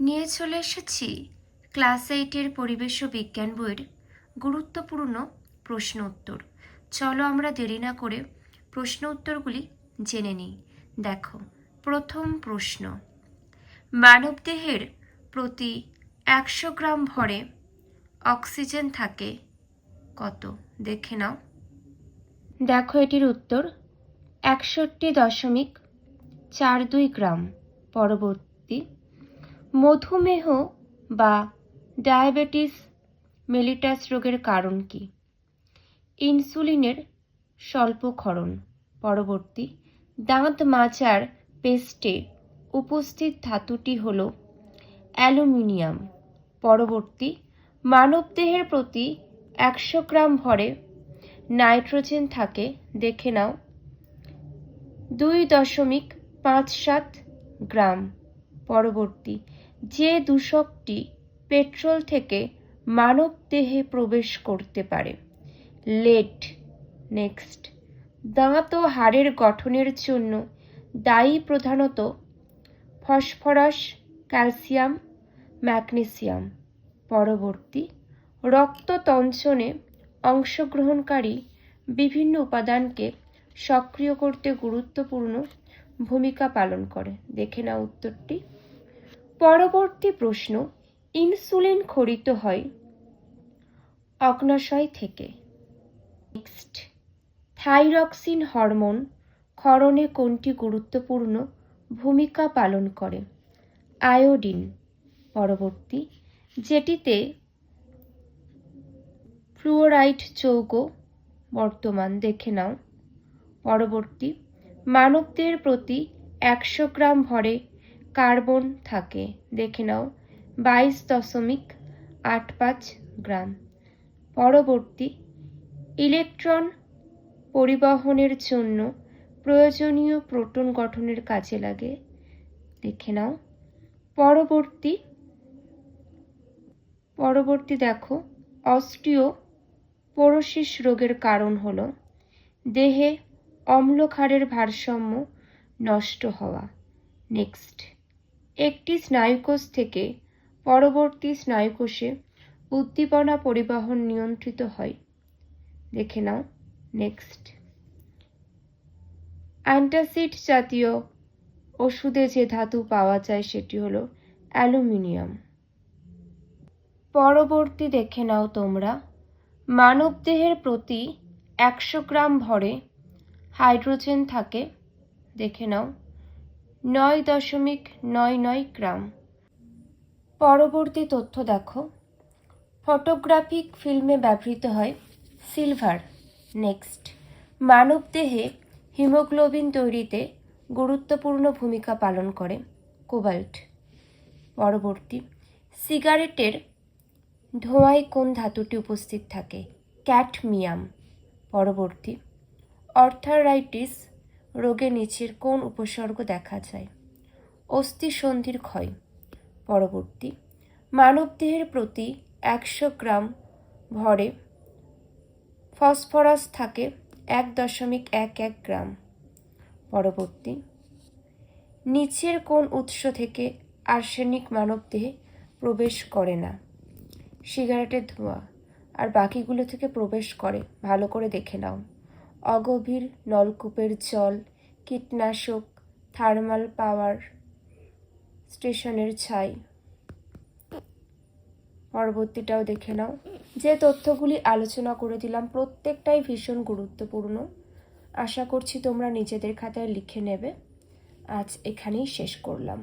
নিয়ে চলে এসেছি ক্লাস 8-এর পরিবেশ ও বিজ্ঞান বইয়ের গুরুত্বপূর্ণ প্রশ্ন উত্তর। চলো আমরা দেরি না করে প্রশ্ন উত্তরগুলি জেনে নিই। দেখো, প্রথম প্রশ্ন, মানবদেহের প্রতি 100 গ্রাম ভরে অক্সিজেন থাকে কত? দেখে নাও। দেখো, এটির উত্তর 61.42 গ্রাম। পরবর্তী, মধুমেহ বা ডায়াবেটিস মেলিটাস রোগের কারণ কি? ইনসুলিনের স্বল্পক্ষরণ। পরবর্তী, দাঁত মাজার পেস্টে উপস্থিত ধাতুটি হল অ্যালুমিনিয়াম। পরবর্তী, মানবদেহের প্রতি 100 গ্রাম ভরে নাইট্রোজেন থাকে, দেখে নাও। 2.57 গ্রাম। পরবর্তী, যে দূষকটি পেট্রোল থেকে মানব দেহে প্রবেশ করতে পারে? লেড। নেক্সট, দাঁত ও হাড়ের গঠনের জন্য দায়ী প্রধানত ফসফরাস, ক্যালসিয়াম, ম্যাগনেসিয়াম। পরবর্তী, রক্ততঞ্চনে অংশগ্রহণকারী বিভিন্ন উপাদানকে সক্রিয় করতে গুরুত্বপূর্ণ ভূমিকা পালন করে, দেখে নাও উত্তরটি। পরবর্তী প্রশ্ন, ইনসুলিন ক্ষরিত হয় অগ্নাশয় থেকে। নেক্সট, থাইরক্সিন হরমোন ক্ষরণে কোনটি গুরুত্বপূর্ণ ভূমিকা পালন করে? আয়োডিন। পরবর্তী, যেটিতে ফ্লুওরাইড যৌগ বর্তমান, দেখে নাও। পরবর্তী, মানবদেহের প্রতি 100 গ্রাম ভরে কার্বন থাকে, দেখে নাও। 22.85 গ্রাম। পরবর্তী, ইলেকট্রন পরিবহনের জন্য প্রয়োজনীয় প্রোটন গঠনের কাজে লাগে, দেখে নাও। পরবর্তী দেখো, অস্টিওপোরোসিস রোগের কারণ হলো দেহে অম্লক্ষারের ভারসাম্য নষ্ট হওয়া। নেক্সট, একটি স্নায়ুকোষ থেকে পরবর্তী স্নায়ুকোষে উদ্দীপনা পরিবহন নিয়ন্ত্রিত হয়, দেখে নাও। নেক্সট, অ্যান্টাসিড জাতীয় ওষুধে যে ধাতু পাওয়া যায় সেটি হলো অ্যালুমিনিয়াম। পরবর্তী দেখে নাও তোমরা, মানবদেহের প্রতি 100 গ্রাম ভরে হাইড্রোজেন থাকে, দেখে নাও। 9.99 গ্রাম। পরবর্তী তথ্য দেখো, ফটোগ্রাফিক ফিল্মে ব্যবহৃত হয় সিলভার। নেক্সট, মানবদেহে হিমোগ্লোবিন তৈরিতে গুরুত্বপূর্ণ ভূমিকা পালন করে কোবাল্ট। পরবর্তী, সিগারেটের ধোঁয়ায় কোন ধাতুটি উপস্থিত থাকে? ক্যাডমিয়াম। পরবর্তী, আর্থ্রাইটিস রোগে নিচের কোন উপসর্গ দেখা যায়? অস্থিসন্ধির ক্ষয়। পরবর্তী, মানবদেহের প্রতি 100 গ্রাম ভরে ফসফরাস থাকে 1.11 গ্রাম। পরবর্তী, নিচের কোন উৎস থেকে আর্সেনিক মানবদেহে প্রবেশ করে না? সিগারেটের ধোঁয়া, আর বাকিগুলো থেকে প্রবেশ করে, ভালো করে দেখে নাও। অগভীর নলকূপের জল, কীটনাশক, থার্মাল পাওয়ার স্টেশনের ছাই। পরবর্তীটাও দেখে নাও। যে তথ্যগুলি আলোচনা করে দিলাম প্রত্যেকটাই ভীষণ গুরুত্বপূর্ণ। আশা করছি তোমরা নিজেদের খাতায় লিখে নেবে। আজ এখানেই শেষ করলাম।